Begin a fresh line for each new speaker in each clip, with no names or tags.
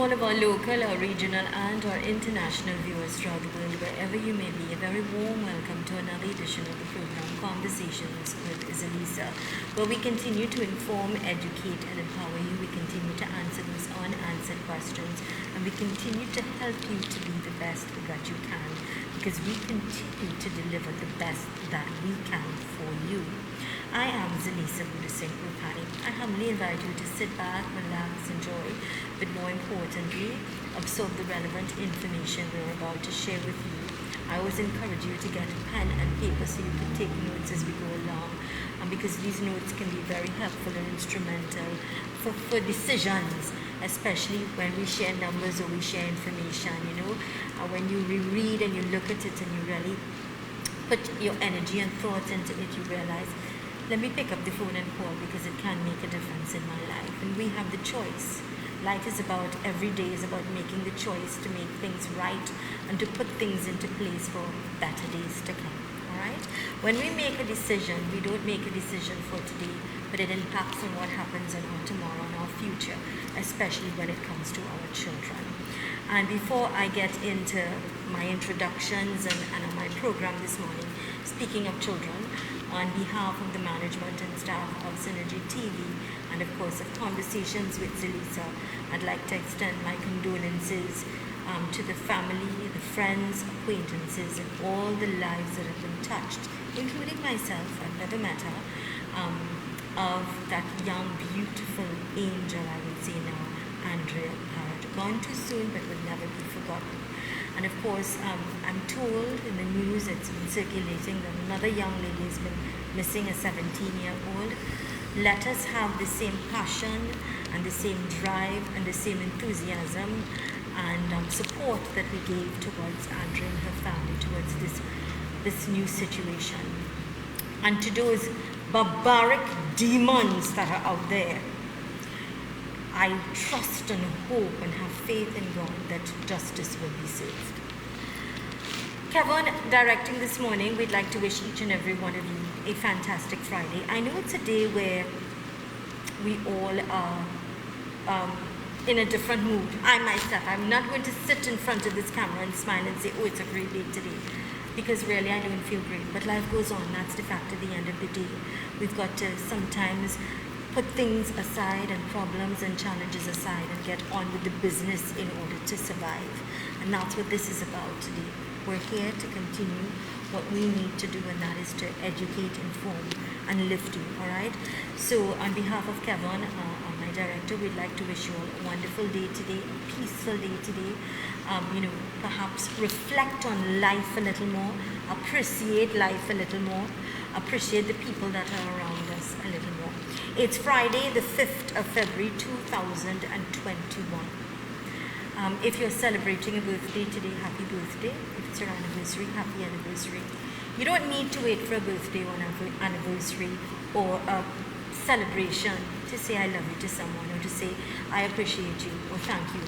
all of our local, our regional, and our international viewers throughout the world, wherever you may be, a very warm welcome to another edition of the program Conversations with Zalisa, where we continue to inform, educate, and empower you. We continue to answer those unanswered questions, and we continue to help you to be the best that you can, because we continue to deliver the best that we can for you. I am Zalisa Rupani. I humbly invite you to sit back, relax, enjoy, but more importantly, absorb the relevant information we're about to share with you. I always encourage you to get a pen and paper so you can take notes as we go along, because these notes can be very helpful and instrumental for decisions, especially when we share numbers or we share information. When you reread and you look at it and you really put your energy and thoughts into it, you realize, let me pick up the phone and call because it can make a difference in my life. And we have the choice. Life is about, every day is about making the choice to make things right and to put things into place for better days to come. All right? When we make a decision, we don't make a decision for today, but it impacts on what happens in our tomorrow and our future, especially when it comes to our children. And before I get into my introductions and my program this morning, speaking of children, on behalf of the management and staff of Synergy TV, and of course of Conversations with Zalisa, I'd like to extend my condolences to the family, the friends, acquaintances, and all the lives that have been touched, including myself. I've never met her, of that young, beautiful angel, I would say now, Andrea Parrott. Gone too soon, but would never be forgotten. And of course, I'm told in the news, it's been circulating, that another young lady has been missing, a 17-year-old. Let us have the same passion and the same drive and the same enthusiasm and support that we gave towards Andrea and her family, towards this new situation. And to those barbaric demons that are out there, I trust and hope and have faith in God that justice will be served. Kevin, directing this morning, we'd like to wish each and every one of you a fantastic Friday. I know it's a day where we all are in a different mood. I myself, I'm not going to sit in front of this camera and smile and say, oh, it's a great day today, because really I don't feel great. But life goes on. That's the fact at the end of the day. We've got to sometimes put things aside and problems and challenges aside and get on with the business in order to survive. And that's what this is about today. We're here to continue what we need to do, and that is to educate, inform, and lift you, all right? So on behalf of Kevin, my director, we'd like to wish you all a wonderful day today, a peaceful day today. Perhaps reflect on life a little more, appreciate life a little more, appreciate the people that are around us a little more. It's Friday, the 5th of February, 2021. If you're celebrating a birthday today, happy birthday. If it's your anniversary, happy anniversary. You don't need to wait for a birthday or an anniversary or a celebration to say I love you to someone, or to say I appreciate you or thank you.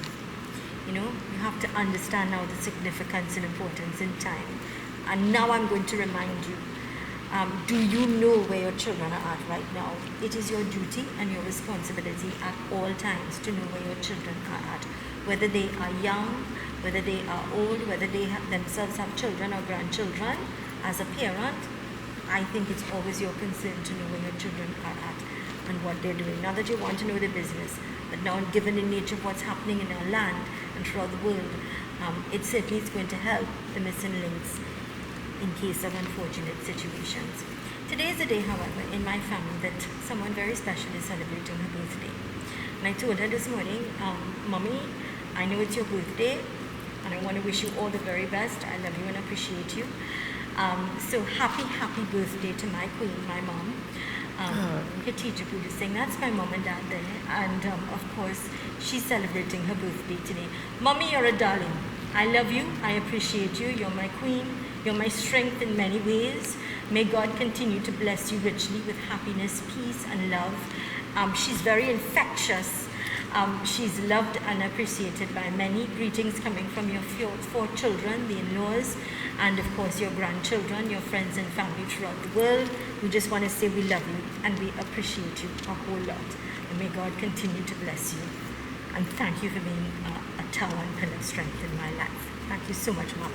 You have to understand now the significance and importance in time. And now I'm going to remind you, do you know where your children are at right now? It is your duty and your responsibility at all times to know where your children are at. Whether they are young, whether they are old, whether they themselves have children or grandchildren. As a parent, I think it's always your concern to know where your children are at and what they're doing. Not that you want to know the business, but now given the nature of what's happening in our land and throughout the world, it certainly is going to help the missing links in case of unfortunate situations. Today is a day, however, in my family that someone very special is celebrating her birthday. And I told her this morning, Mommy, I know it's your birthday, and I want to wish you all the very best. I love you and appreciate you. So happy birthday to my queen, my mom. Khadija Puri Singh, that's my mom and dad there. And of course, she's celebrating her birthday today. Mommy, you're a darling. I love you. I appreciate you. You're my queen. You're my strength in many ways. May God continue to bless you richly with happiness, peace, and love. She's very infectious. She's loved and appreciated by many. Greetings coming from your four children, the in-laws, and of course your grandchildren, your friends and family throughout the world. We just want to say we love you and we appreciate you a whole lot. And may God continue to bless you. And thank you for being a tower and pillar of strength in my life. Thank you so much, Mommy.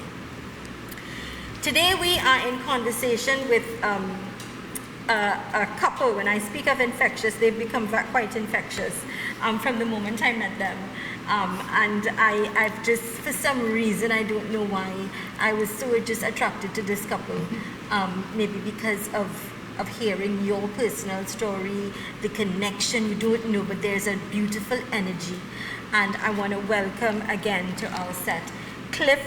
Today we are in conversation with a couple. When I speak of infectious, they've become quite infectious from the moment I met them. And I've just, for some reason, I don't know why, I was so just attracted to this couple. Maybe because of hearing your personal story, the connection, you don't know, but there's a beautiful energy. And I want to welcome again to our set Cliff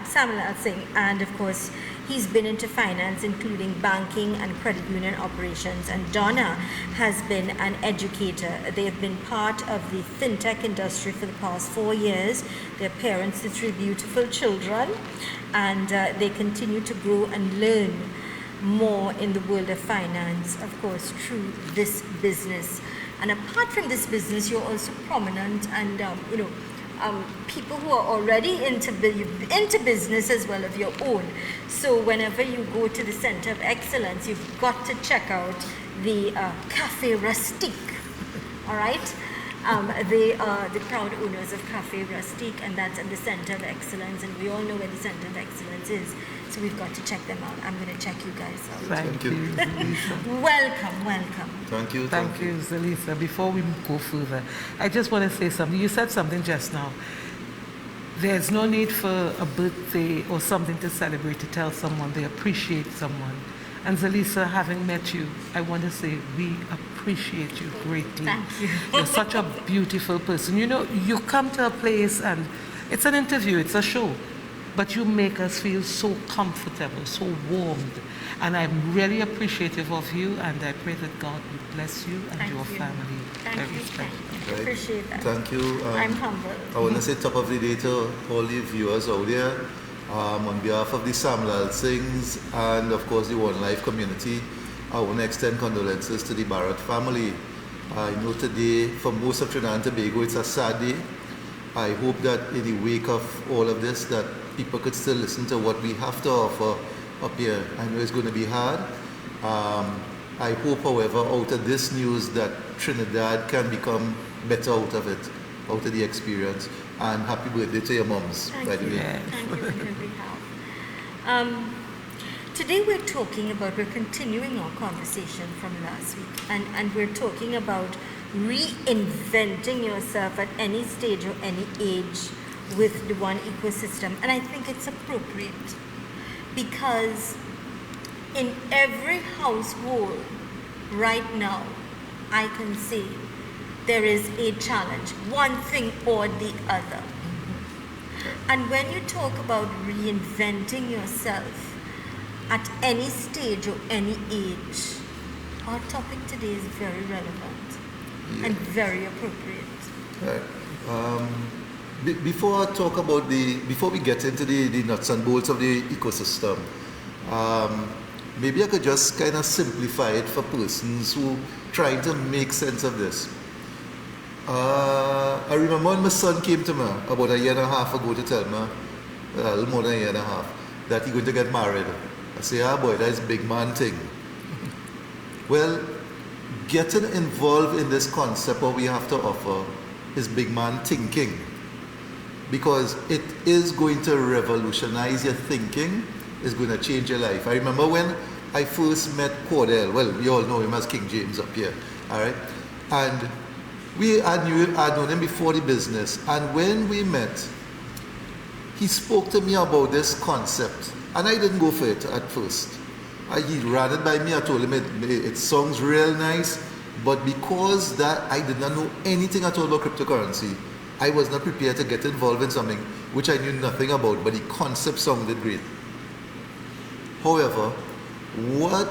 Samuelson, and of course he's been into finance, including banking and credit union operations, and Donna has been an educator. They've been part of the fintech industry for the past 4 years. They're parents to 3 beautiful children, and they continue to grow and learn more in the world of finance, of course, through this business. And apart from this business, you're also prominent and people who are already into business as well of your own. So whenever you go to the Center of Excellence, you've got to check out the Café Rustique. All right? They are the proud owners of Café Rustique, and that's at the Center of Excellence, and we all know where the Center of Excellence is. So we've got to check them out. I'm going to check you guys out.
Thank you.
Welcome.
Thank you, Zalisa. Before we go further, I just want to say something. You said something just now. There's no need for a birthday or something to celebrate to tell someone they appreciate someone. And Zalisa, having met you, I want to say we appreciate you greatly.
Thank you.
You're such a beautiful person. You know, you come to a place and it's an interview, it's a show, but you make us feel so comfortable, so warmed. And I'm really appreciative of you, and I pray that God will bless you and your family.
Thank you.
Right.
Appreciate that.
Thank you.
I'm humbled.
I want to say top of the day to all the viewers out there. On behalf of the Samuel Sings and of course the One Life community, I want to extend condolences to the Barrett family. I know today for most of Trinidad and Tobago it's a sad day. I hope that in the wake of all of this that people could still listen to what we have to offer up here. I know it's going to be hard. I hope, however, out of this news that Trinidad can become better out of it, out of the experience. And happy birthday to your moms, by the way.
Thank you on your behalf. Today we're continuing our conversation from last week, and we're talking about reinventing yourself at any stage or any age with the OneEcosystem. And I think it's appropriate because in every household right now, I can say there is a challenge, one thing or the other. And when you talk about reinventing yourself at any stage or any age, our topic today is very relevant and very appropriate.
Right. Before we get into the nuts and bolts of the ecosystem, maybe I could just kind of simplify it for persons who trying to make sense of this. I remember when my son came to me about a year and a half ago to tell me, a little more than a year and a half, that he's going to get married. I say, boy, that's a big man thing. Well, getting involved in this concept, what we have to offer, is big man thinking. Because it is going to revolutionize your thinking, it's going to change your life. I remember when I first met Cordell, well, we all know him as King James up here, all right? And I'd known him before the business, and when we met, he spoke to me about this concept, and I didn't go for it at first. He ran it by me. I told him it sounds real nice, but because that I did not know anything at all about cryptocurrency, I was not prepared to get involved in something which I knew nothing about, but the concept sounded great. However, what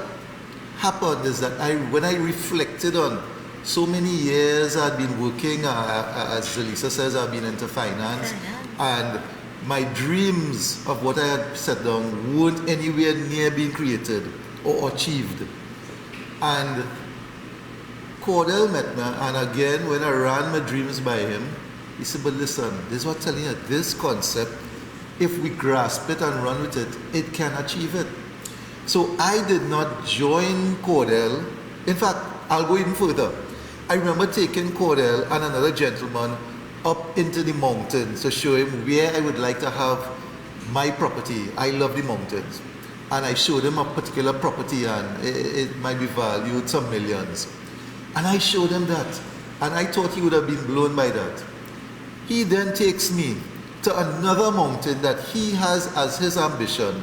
happened is that when I reflected on so many years I'd been working, as Zalisa says, I've been into finance, and my dreams of what I had set down weren't anywhere near being created or achieved. And Cordell met me, and again, when I ran my dreams by him, he said, but listen, this is what I'm telling you, this concept, if we grasp it and run with it, it can achieve it. So I did not join Cordell. In fact, I'll go even further. I remember taking Cordell and another gentleman up into the mountains to show him where I would like to have my property. I love the mountains. And I showed him a particular property, and it might be valued some millions. And I showed him that. And I thought he would have been blown by that. He then takes me to another mountain that he has as his ambition,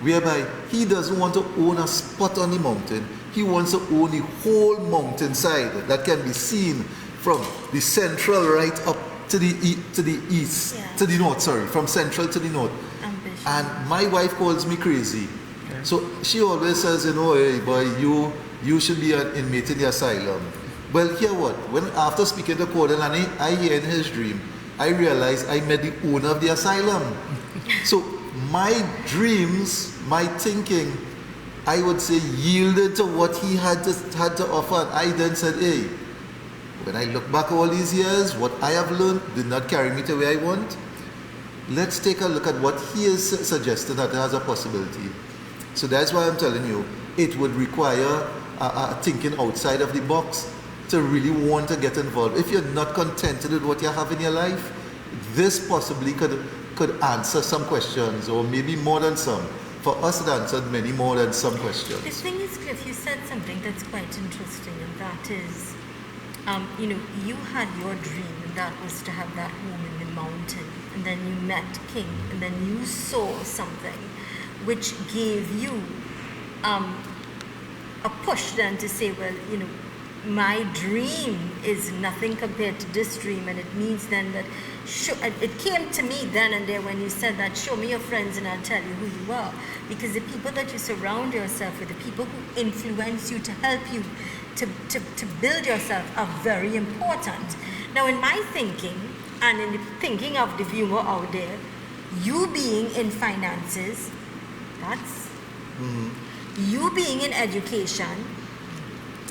whereby he doesn't want to own a spot on the mountain. He wants to own the whole mountainside that can be seen from the central right up to the east,
Yeah.
to the north, sorry, from central to the north.
Ambition.
And my wife calls me crazy. So she always says, hey boy, you should be an inmate in the asylum. Well, hear what? When after speaking to Gordon and I hear in his dream, I realized I met the owner of the asylum. So my dreams, my thinking, I would say yielded to what he had to offer. I then said, hey, when I look back all these years, what I have learned did not carry me to where I want. Let's take a look at what he is suggesting that has a possibility. So that's why I'm telling you, it would require thinking outside of the box to really want to get involved. If you're not contented with what you have in your life, this possibly could answer some questions, or maybe more than some. For us, it answered many more than some questions.
The thing is, Cliff, you said something that's quite interesting, and that is, you had your dream, and that was to have that home in the mountain, and then you met King, and then you saw something which gave you a push then to say, well, my dream is nothing compared to this dream, and it means then that it came to me then and there when you said that, show me your friends and I'll tell you who you are, because the people that you surround yourself with, the people who influence you to help you to build yourself, are very important. Now, in my thinking, and in the thinking of the viewer out there, you being in finances, that's you being in education,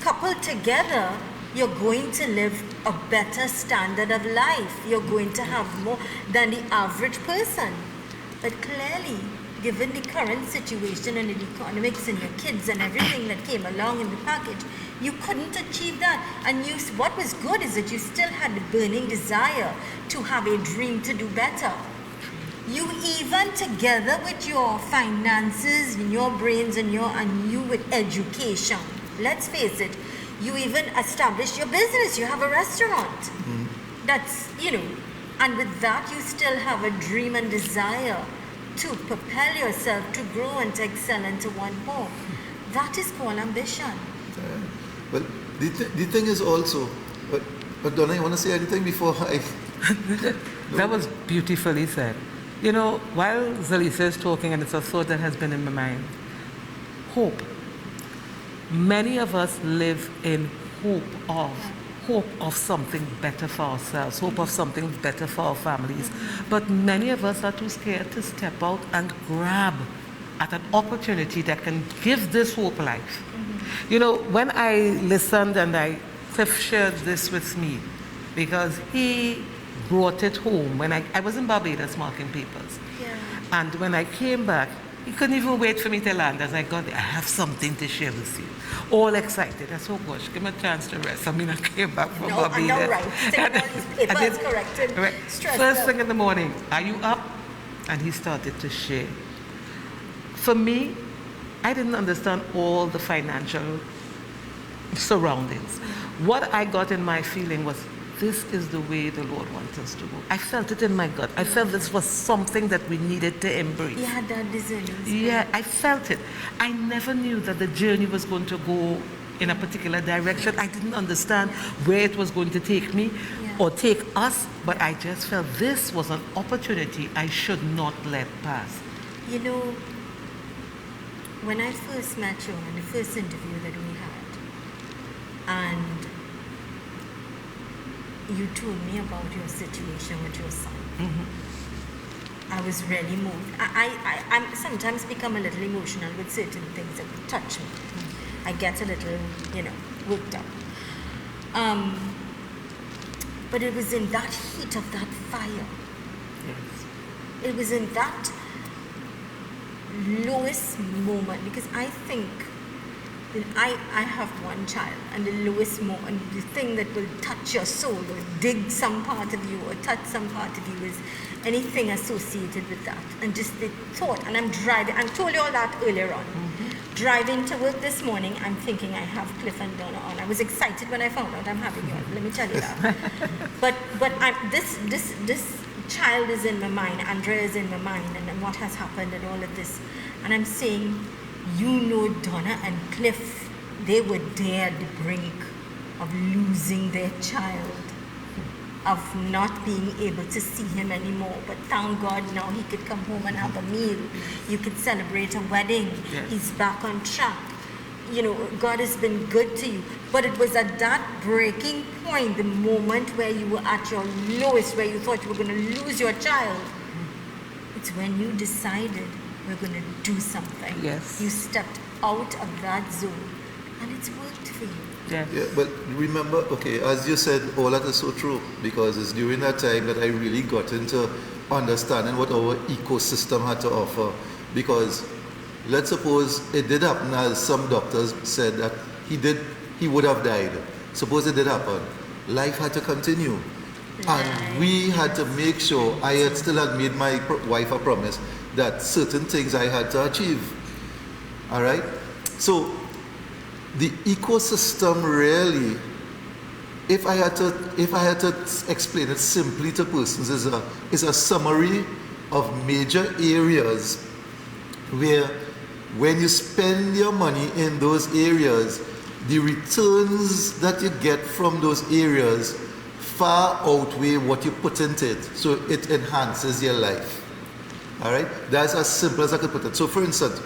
coupled together, you're going to live a better standard of life. You're going to have more than the average person. But clearly, given the current situation and the economics and your kids and everything that came along in the package, you couldn't achieve that. And what was good is that you still had the burning desire to have a dream to do better. You even, together with your finances and your brains and you with education, let's face it, you even established your business. You have a restaurant. That's, and with that, you still have a dream and desire to propel yourself, to grow and to excel and to want more. That is called ambition.
Well, the thing is also, but Donna, you want to say anything before I...
That was beautifully said. While Zalisa is talking, and it's a thought that has been in my mind, hope. Many of us live in hope of something better for ourselves, hope of something better for our families. But many of us are too scared to step out and grab at an opportunity that can give this hope life. When I listened, and Cliff shared this with me, because he brought it home when I was in Barbados marking papers.
Yeah.
And when I came back, he couldn't even wait for me to land. As I got there, I have something to share with you. All excited. I said, oh gosh, give me a chance to rest. I came back from Barbados.
I know, right. Taking all these papers, corrected.
Right. First thing in the morning, are you up? And he started to share. For me, I didn't understand all the financial surroundings. What I got in my feeling was, this is the way the Lord wants us to go. I felt it in my gut. I felt this was something that we needed to embrace.
You had that discernment.
Yeah, I felt it. I never knew that the journey was going to go in a particular direction. I didn't understand where it was going to take me or take us, but I just felt this was an opportunity I should not let pass.
When I first met you in the first interview that we had, and you told me about your situation with your son, I was really moved. I sometimes become a little emotional with certain things that touch me. I get a little, worked up. But it was in that heat of that fire.
Yes.
It was in that lowest moment, because I think I have one child, and the lowest moment, the thing that will touch your soul or dig some part of you or touch some part of you is anything associated with that. And just the thought, and I'm driving, I told you all that earlier on. Driving to work this morning, I'm thinking I have Cliff and Donna on. I was excited when I found out I'm having you on, let me tell you that. but this child is in my mind, Andrea is in my mind, and what has happened and all of this. And I'm saying, Donna and Cliff, they were there at the brink of losing their child, of not being able to see him anymore. But thank God now he could come home and have a meal. You could celebrate a wedding.
Yes.
He's back on track. God has been good to you. But it was at that breaking point, the moment where you were at your lowest, where you thought you were going to lose your child. It's when you decided we're going to do something.
Yes.
You stepped out of that zone, and it's worked for you.
Yes.
Yeah, but remember, okay, as you said, all that is so true, because it's during that time that I really got into understanding what our ecosystem had to offer. Because let's suppose it did happen, as some doctors said, that he would have died. Suppose it did happen. Life had to continue. And we had to make sure, I had still had made my wife a promise that certain things I had to achieve. All right? So the ecosystem really, if I had to explain it simply to persons, is a summary of major areas where when you spend your money in those areas, the returns that you get from those areas far outweigh what you put into it. So it enhances your life. All right? That's as simple as I could put it. So for instance,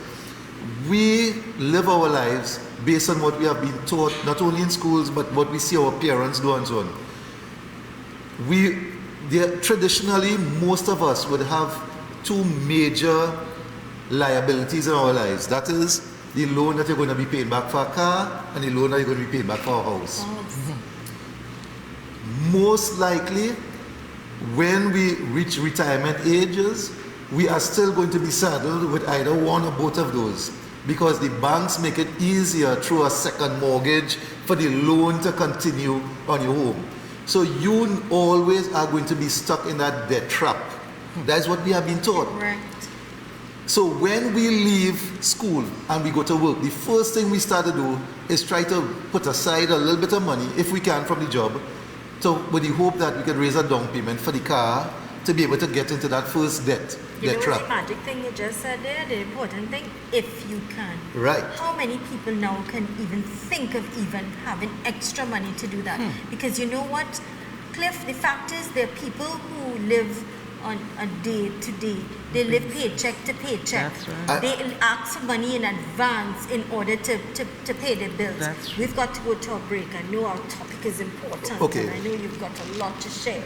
we live our lives based on what we have been taught, not only in schools, but what we see our parents do and so on. Traditionally, most of us would have two major liabilities in our lives. That is the loan that you're going to be paying back for a car and the loan that you're going to be paying back for a house. Most likely, when we reach retirement ages, we are still going to be saddled with either one or both of those, because the banks make it easier through a second mortgage for the loan to continue on your home. So you always are going to be stuck in that debt trap. That's what we have been taught.
Right.
So when we leave school and we go to work, the first thing we start to do is try to put aside a little bit of money, if we can, from the job, with the hope that we can raise a down payment for the car to be able to get into that first debt trap.
The magic thing you just said there, the important thing, if you can.
Right.
How many people now can even think of even having extra money to do that? Because you know what, Cliff, the fact is there are people who live on a day to day. They live paycheck to paycheck.
That's right.
They ask for money in advance in order to pay their bills.
That's right.
We've got to go to a break. I know our topic is important,
Okay.
and I know you've got a lot to share.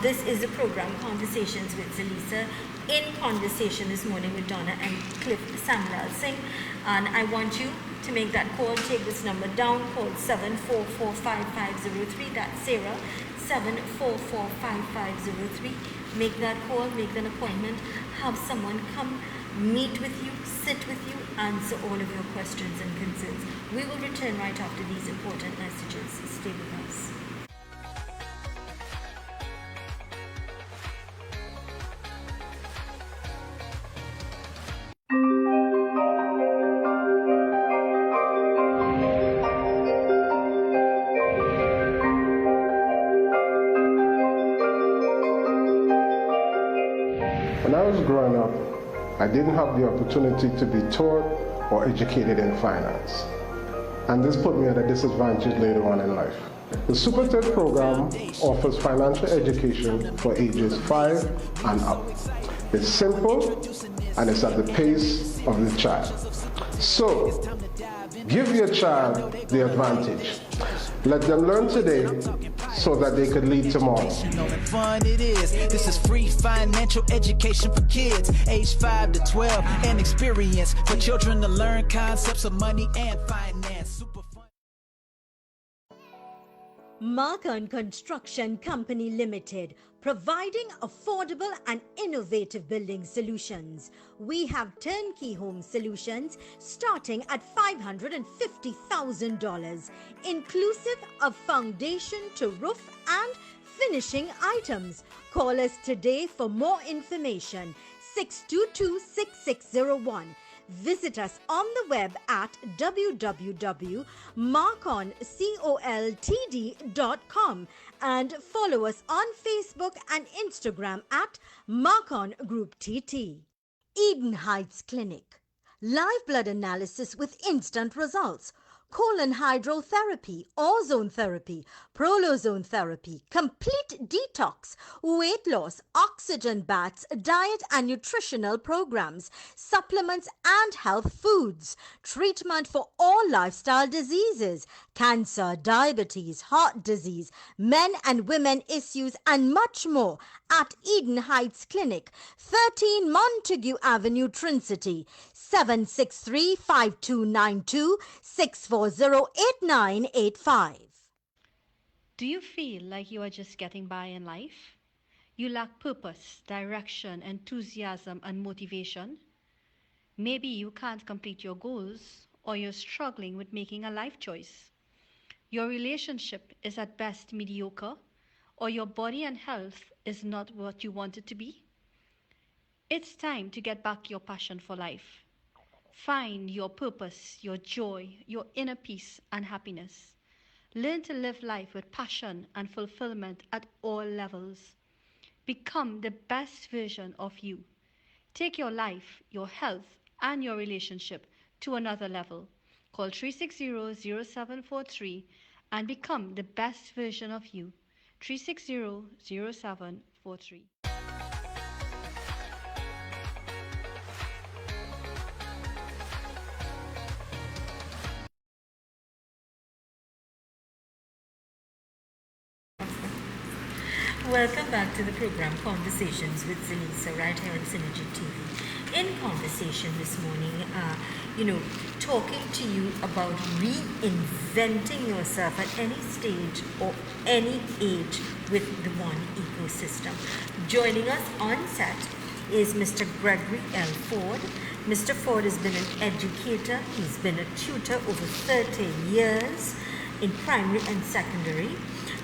This is the program Conversations with Zalisa. In conversation this morning with Donna and Cliff Samuel Singh, and I want you to make that call. Take this number down. Call 744-5503. That's Sarah. 744-5503. Make that call, make an appointment, have someone come meet with you, sit with you, answer all of your questions and concerns. We will return right after these important messages. Stay with us.
When I was growing up, I didn't have the opportunity to be taught or educated in finance. And this put me at a disadvantage later on in life. The Super TED program offers financial education for ages 5 and up. It's simple and it's at the pace of the child. So, give your child the advantage. Let them learn today so that they could lead tomorrow.
Fun it is. This is free financial education for kids, age 5 to 12, and experience for children to learn concepts of money and finance. Super fun.
Marcon Construction Company Limited, providing affordable and innovative building solutions. We have turnkey home solutions starting at $550,000, inclusive of foundation to roof and finishing items. Call us today for more information. 622-6601. Visit us on the web at www.marconcoltd.com and follow us on Facebook and Instagram at Marcon Group TT. Eden Heights Clinic. Live blood analysis with instant results. Colon hydrotherapy, ozone therapy, prolozone therapy, complete detox, weight loss, oxygen baths, diet and nutritional programs, supplements and health foods, treatment for all lifestyle diseases, cancer, diabetes, heart disease, men and women issues and much more at Eden Heights Clinic, 13 Montague Avenue, Trincity, 763-5292, 640-8985.
Do you feel like you are just getting by in life? You lack purpose, direction, enthusiasm, and motivation? Maybe you can't complete your goals, or you're struggling with making a life choice. Your relationship is at best mediocre, or your body and health is not what you want it to be. It's time to get back your passion for life. Find your purpose, your joy, your inner peace and happiness. Learn to live life with passion and fulfillment at all levels. Become the best version of you. Take your life, your health, and your relationship to another level. Call 360-0743 and become the best version of you. 360-0743.
Welcome back to the program Conversations with Zelisa right here on Synergy TV. In conversation this morning, talking to you about reinventing yourself at any stage or any age with the One Ecosystem. Joining us on set is Mr. Gregory L. Ford. Mr. Ford has been an educator. He's been a tutor over 30 years in primary and secondary,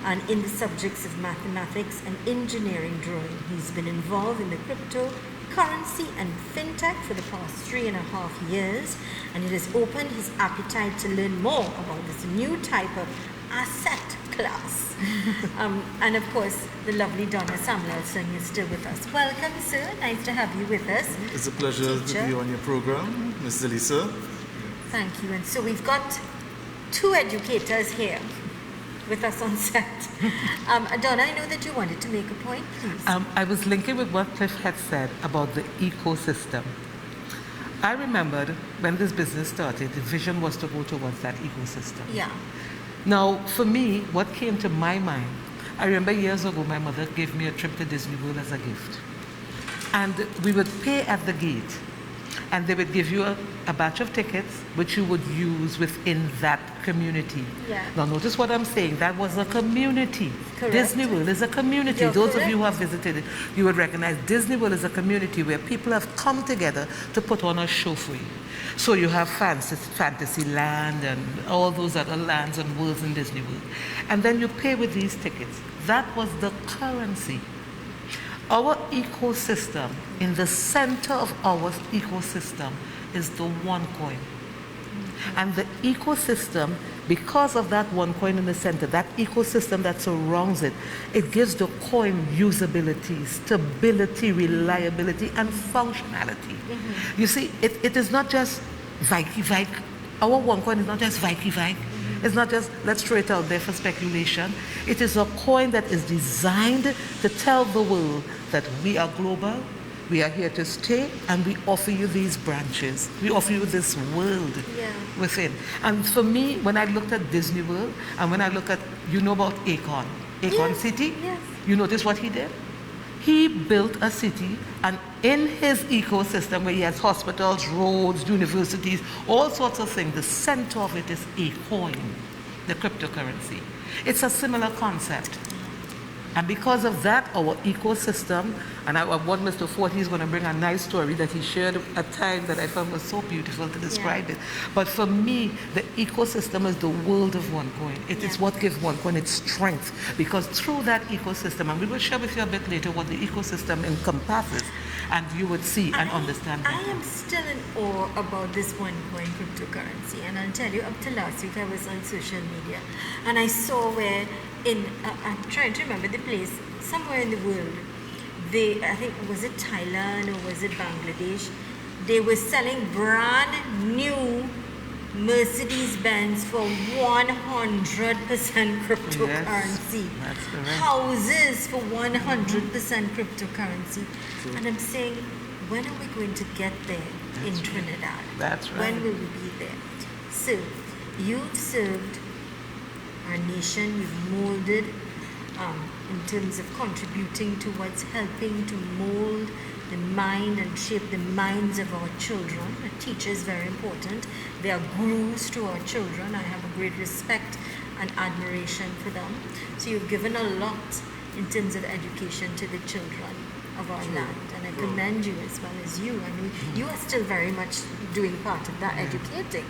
and in the subjects of mathematics and engineering drawing. He's been involved in the cryptocurrency and fintech for the past 3.5 years, and it has opened his appetite to learn more about this new type of asset class. And of course, the lovely Donna Samuelson is still with us. Welcome, sir. Nice to have you with us.
It's a pleasure to be on your program, Ms. Zelisa.
Thank you. And so we've got 2 educators here with us on set. Donna, I know that you wanted to make a point, please.
I was linking with what Cliff had said about the ecosystem. I remembered when this business started, the vision was to go towards that ecosystem.
Yeah.
Now, for me, what came to my mind, I remember years ago, my mother gave me a trip to Disney World as a gift. And we would pay at the gate, and they would give you a batch of tickets which you would use within that community.
Yeah.
Now notice what I'm saying, that was a community.
Correct.
Disney World is a community.
You're
Those
correct.
of you who have visited it, you would recognize Disney World is a community where people have come together to put on a show for you. So you have Fantasy Land and all those other lands and worlds in Disney World. And then you pay with these tickets. That was the currency. Our ecosystem, in the center of our ecosystem, is the one coin. And the ecosystem, because of that one coin in the center, that ecosystem that surrounds it, it gives the coin usability, stability, reliability, and functionality. You see, it is not just Vike. Our one coin is not just Vike. It's not just, let's throw it out there for speculation. It is a coin that is designed to tell the world that we are global, we are here to stay, and we offer you these branches. We offer you this world within. And for me, when I looked at Disney World, and when I look at, you know about Akon City?
Yes.
You notice what he did? He built a city, and in his ecosystem, where he has hospitals, roads, universities, all sorts of things, the center of it is a coin. the cryptocurrency. It's a similar concept. And because of that, our ecosystem, and I want Mr. Ford, he's going to bring a nice story that he shared at time that I found was so beautiful to describe it. But for me, the ecosystem is the world of OneCoin. It is what gives OneCoin its strength. Because through that ecosystem, and we will share with you a bit later what the ecosystem encompasses, and you would see and understand
I
better.
am still in awe about this OneCoin cryptocurrency, and I'll tell you, up to last week I was on social media and I saw where I'm trying to remember the place, somewhere in the world, I think, was it Thailand or was it Bangladesh? They were selling brand new Mercedes-Benz for 100% cryptocurrency.
Yes, that's correct.
Houses for 100% cryptocurrency. And I'm saying, when are we going to get there in Trinidad?
That's right.
When will we be there? So, you've served our nation, you've molded in terms of contributing towards helping to mold the mind and shape the minds of our children. A teacher is very important. They are gurus to our children. I have a great respect and admiration for them. So you've given a lot in terms of education to the children of our land. And I commend you as well as you. I mean, you are still very much doing part of that educating.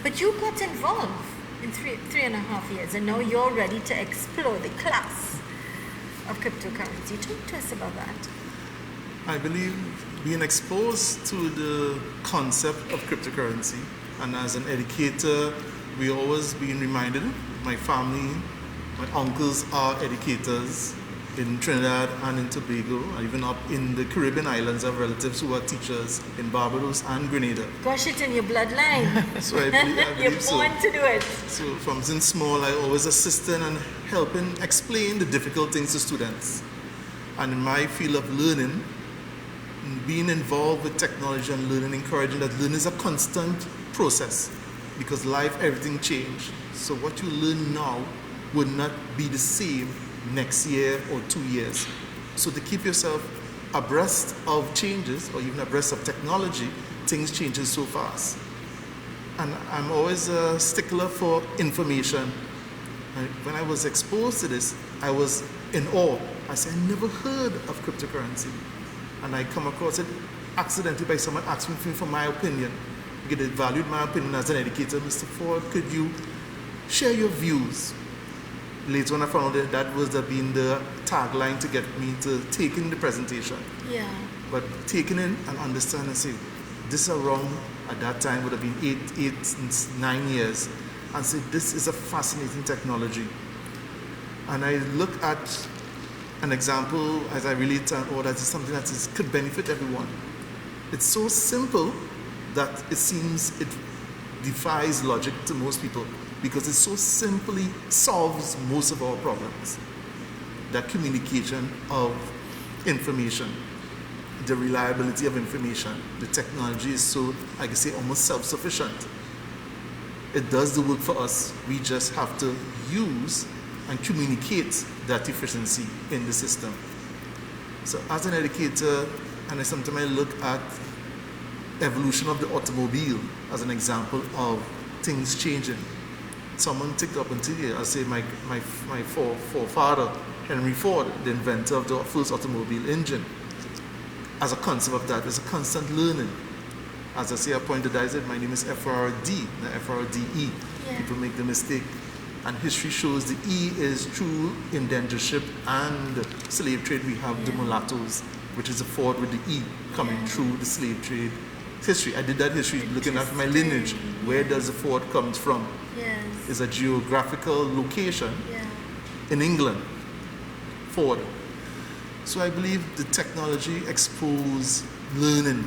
But you got involved in 3.5 years, and now you're ready to explore the class of cryptocurrency. Talk to us about that.
I believe being exposed to the concept of cryptocurrency, and as an educator, we always being reminded, my family, my uncles are educators in Trinidad and in Tobago, and even up in the Caribbean islands, I have relatives who are teachers in Barbados and Grenada.
Gosh, it's in your bloodline.
So I believe
You're born to do it.
So from since small, I always assisting and helping explain the difficult things to students. And in my field of learning, being involved with technology and learning, encouraging that learning is a constant process, because life, everything changed. So what you learn now would not be the same next year or 2 years. So to keep yourself abreast of changes, or even abreast of technology, things changes so fast. And I'm always a stickler for information. And when I was exposed to this, I was in awe. I said, I never heard of cryptocurrency. And I come across it accidentally by someone asking me for my opinion. Because they valued my opinion as an educator. Mr. Ford, could you share your views? Later on I found out that was been the tagline to get me to take in the presentation.
Yeah.
But taking in and understand and say, this is around, at that time would have been 9 years, and say, this is a fascinating technology. And I look at an example as I relate to that is something that could benefit everyone. It's so simple that it seems it defies logic to most people, because it so simply solves most of our problems. The communication of information, the reliability of information, the technology is so, I can say, almost self-sufficient. It does the work for us. We just have to use and communicate that efficiency in the system. So as an educator, and sometimes I look at evolution of the automobile as an example of things changing. Someone took up until here, I say my forefather, Henry Ford, the inventor of the first automobile engine. As a concept of that, it's a constant learning. As I say, I pointed out, I said, my name is FRD, not FRDE.
Yeah.
People make the mistake. And history shows the E is true indentureship and slave trade. We have the mulattoes, which is a Ford with the E coming through the slave trade history. I did that history looking at my lineage. Where does the Ford come from?
Yes.
It's a geographical location in England, Ford. So I believe the technology exposes learning,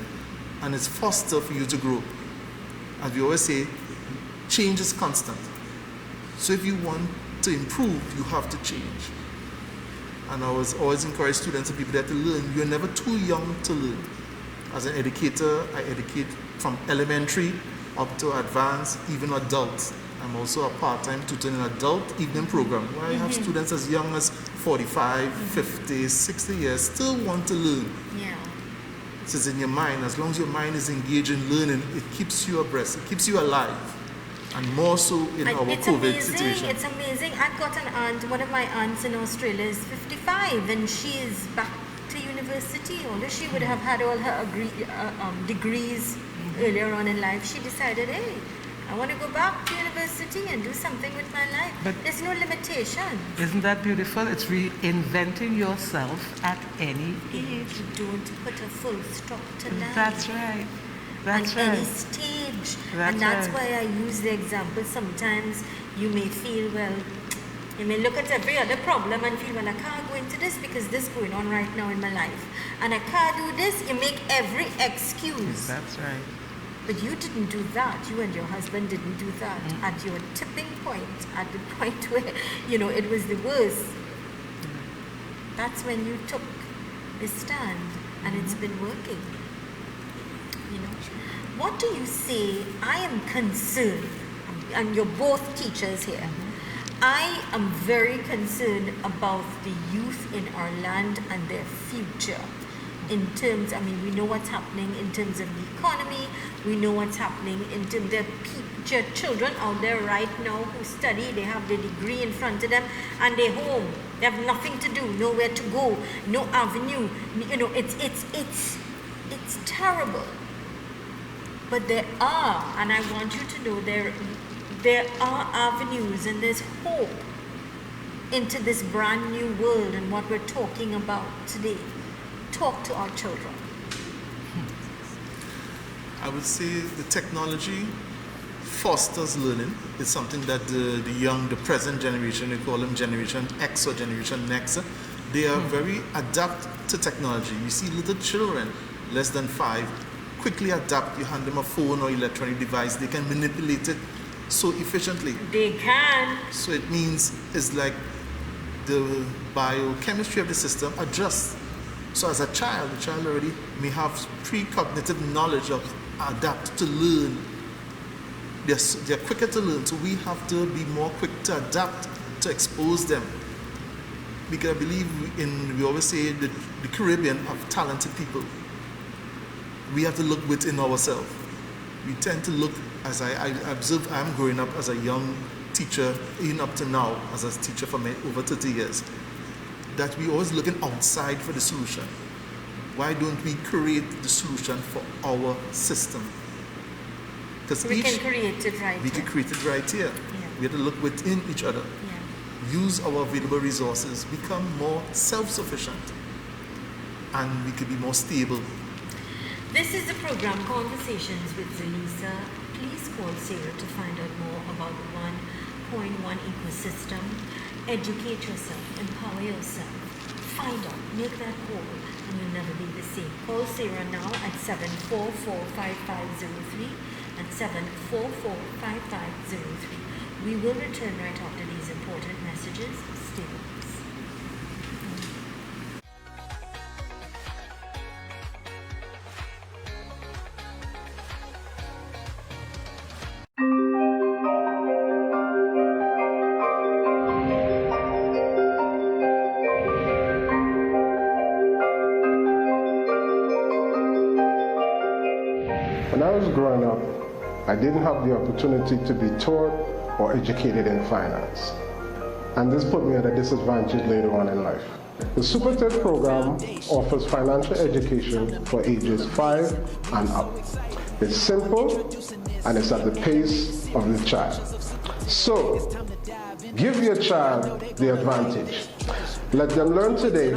and it's foster for you to grow. As we always say, change is constant. So if you want to improve, you have to change. And I was always encourage students and people there to learn. You're never too young to learn. As an educator, I educate from elementary up to advanced, even adults. I'm also a part-time tutor in an adult evening program where I have students as young as 45, 50, 60 years still want to learn.
Yeah.
It's in your mind. As long as your mind is engaged in learning, it keeps you abreast. It keeps you alive. And more so in our
It's
COVID
amazing.
situation.
It's amazing. I've got an aunt. One of my aunts in Australia is 55, and she's back to university. Although she would have had all her degrees earlier on in life, she decided, hey, I want to go back to university and do something with my life.
But
there's no limitation.
Isn't that beautiful? It's reinventing yourself at any age.
You don't put a full stop to life.
That's right. That's
at
right.
any stage.
That's
and that's
right.
why I use the example. Sometimes you may feel, well, you may look at every other problem and feel, well, I can't go into this because this is going on right now in my life. And I can't do this. You make every excuse.
That's right.
But you didn't do that. You and your husband didn't do that. At your tipping point, at the point where, it was the worst. That's when you took the stand, and it's been working. What do you say? I am concerned, and you're both teachers here. I am very concerned about the youth in our land and their future. In terms, we know what's happening in terms of the economy. We know what's happening in terms of their children out there right now who study. They have their degree in front of them, and they're home. They have nothing to do, nowhere to go, no avenue. It's terrible. But there are, and I want you to know, there are avenues and there's hope into this brand new world and what we're talking about today. Talk to our children.
I would say the technology fosters learning. It's something that the present generation, they call them Generation X or Generation Next, they are very adept to technology. You see little children, less than 5, quickly adapt. You hand them a phone or electronic device, they can manipulate it so efficiently.
They can.
So it means it's like the biochemistry of the system adjusts. So as a child, the child already may have precognitive knowledge of adapt to learn. They're quicker to learn, so we have to be more quick to adapt, to expose them. Because I believe we always say the Caribbean have talented people. We have to look within ourselves. We tend to look, as I observe, I'm growing up as a young teacher, even up to now, as a teacher for over 30 years, that we always looking outside for the solution. Why don't we create the solution for our system? Because
we can create it right
We
here.
can create it right here.
Yeah.
We have to look within each other.
Yeah.
Use our available resources, become more self-sufficient, and we could be more stable.
This is the program Conversations with Zelisa. Please call Sarah to find out more about OneEcosystem. Educate yourself, empower yourself, find out, make that call, and you'll never be the same. Call Sarah now at 744-5503 and 744-5503. We will return right after these important messages. Stay with us.
When I was growing up, I didn't have the opportunity to be taught or educated in finance. And this put me at a disadvantage later on in life. The Super TED program offers financial education for ages 5 and up. It's simple and it's at the pace of the child. So, give your child the advantage. Let them learn today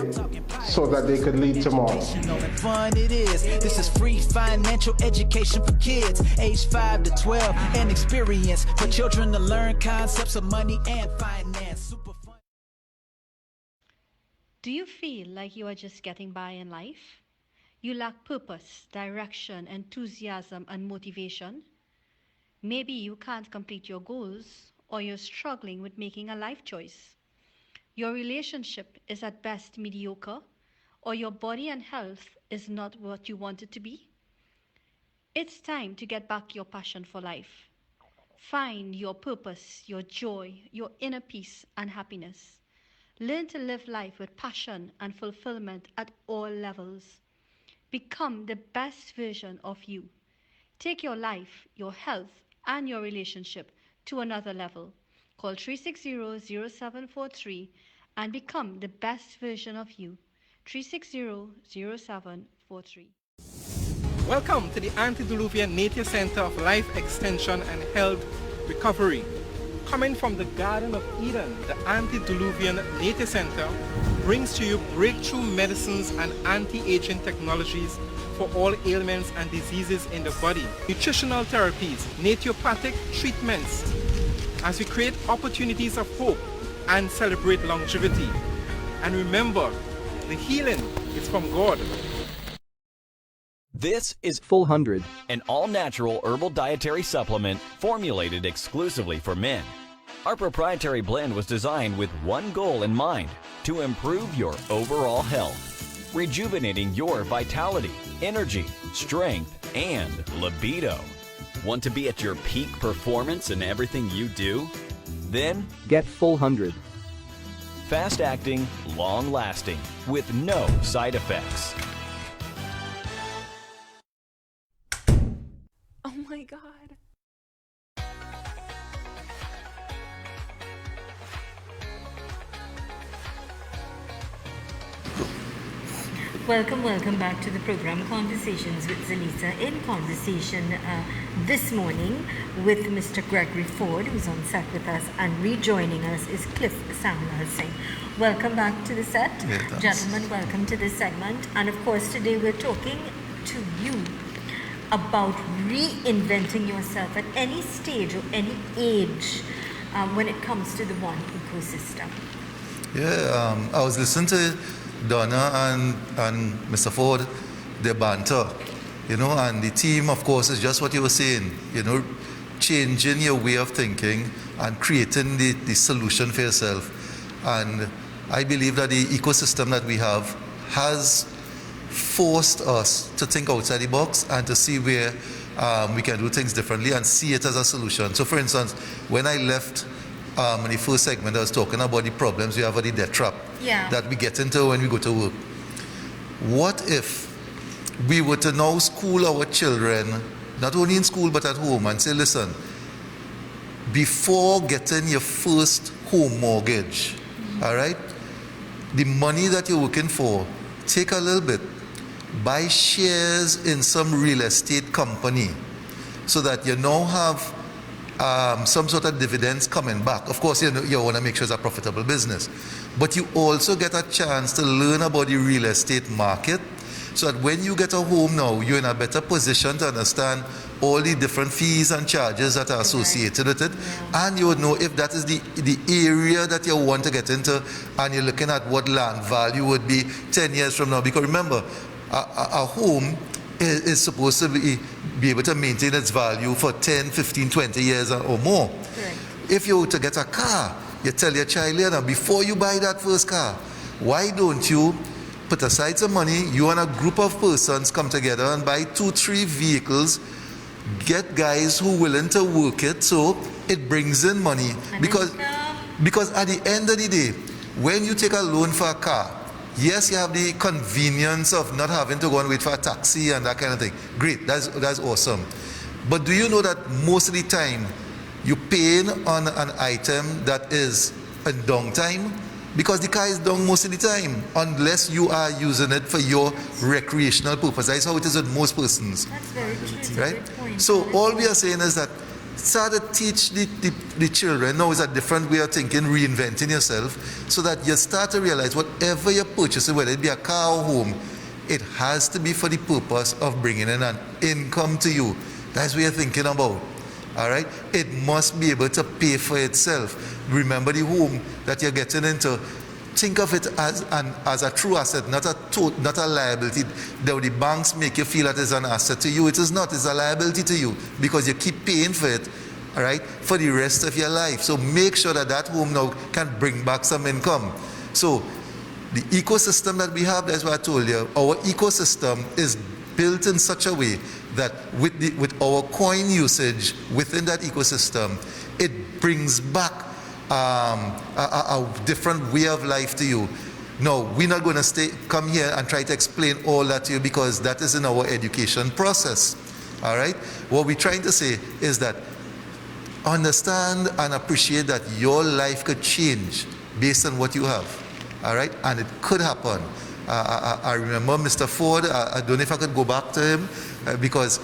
so that they could lead tomorrow.
You know what fun it is. This is free financial education for kids, age 5 to 12, and experience for children to learn concepts of money and finance. Super fun.
Do you feel like you are just getting by in life? You lack purpose, direction, enthusiasm, and motivation? Maybe you can't complete your goals, or you're struggling with making a life choice. Your relationship is at best mediocre, or your body and health is not what you want it to be. It's time to get back your passion for life. Find your purpose, your joy, your inner peace and happiness. Learn to live life with passion and fulfillment at all levels. Become the best version of you. Take your life, your health, and your relationship to another level. Call 360-0743 and become the best version of you. 360-0743.
Welcome to the Antediluvian Nature Center of Life Extension and Health Recovery. Coming from the Garden of Eden, the Antediluvian Nature Center brings to you breakthrough medicines and anti-aging technologies for all ailments and diseases in the body, nutritional therapies, naturopathic treatments, as we create opportunities of hope and celebrate longevity. And remember, the healing is from God.
This is Full 100, an all-natural herbal dietary supplement formulated exclusively for men. Our proprietary blend was designed with one goal in mind: to improve your overall health, rejuvenating your vitality, energy, strength, and libido. Want to be at your peak performance in everything you do? Then get Full 100. Fast-acting, long-lasting, with no side effects.
Oh my God.
Welcome back to the program Conversations with Zalisa. In conversation this morning with Mr. Gregory Ford, who's on set with us, and rejoining us is Cliff Samuel Singh. Welcome back to the set.
Yeah,
gentlemen, welcome to this segment. And of course, today we're talking to you about reinventing yourself at any stage or any age when it comes to the One Ecosystem.
Yeah, I was listening to Donna and Mr. Ford, their banter, and the theme, of course, is just what you were saying, changing your way of thinking and creating the solution for yourself. And I believe that the ecosystem that we have has forced us to think outside the box and to see where we can do things differently and see it as a solution. So for instance, when I left in the first segment, I was talking about the problems we have with the debt trap that we get into when we go to work. What if we were to now school our children, not only in school but at home, and say, listen, before getting your first home mortgage, all right, the money that you're working for, take a little bit, buy shares in some real estate company so that you now have some sort of dividends coming back. Of course, you want to make sure it's a profitable business. But you also get a chance to learn about the real estate market so that when you get a home now, you're in a better position to understand all the different fees and charges that are associated with it. And you would know if that is the area that you want to get into, and you're looking at what land value would be 10 years from now. Because remember, a home is supposed to be able to maintain its value for 10, 15, 20 years or more.
Right.
If you were to get a car, you tell your child, before you buy that first car, why don't you put aside some money, you and a group of persons come together and buy 2-3 vehicles, get guys who are willing to work it so it brings in money. Because at the end of the day, when you take a loan for a car, yes, you have the convenience of not having to go and wait for a taxi and that kind of thing. Great, that's awesome. But do you know that most of the time you're paying on an item that is in downtime? Because the car is down most of the time, unless you are using it for your recreational purpose. That's how it is with most persons.
That's very true.
Right? So all we are saying is that start to teach the children. Now is a different way of thinking, reinventing yourself, so that you start to realize whatever you're purchasing, whether it be a car or home, it has to be for the purpose of bringing in an income to you. That's what you're thinking about. All right? It must be able to pay for itself. Remember the home that you're getting into. Think of it as a true asset, not a liability. The banks make you feel that it's an asset to you. It is not. It's a liability to you because you keep paying for it, all right, for the rest of your life. So make sure that home now can bring back some income. So the ecosystem that we have, that's what I told you, our ecosystem is built in such a way that with our coin usage within that ecosystem, it brings back a different way of life to you. No, we're not going to come here and try to explain all that to you because that is in our education process. All right? What we're trying to say is that understand and appreciate that your life could change based on what you have. All right? And it could happen. I remember Mr. Ford, I don't know if I could go back to him, because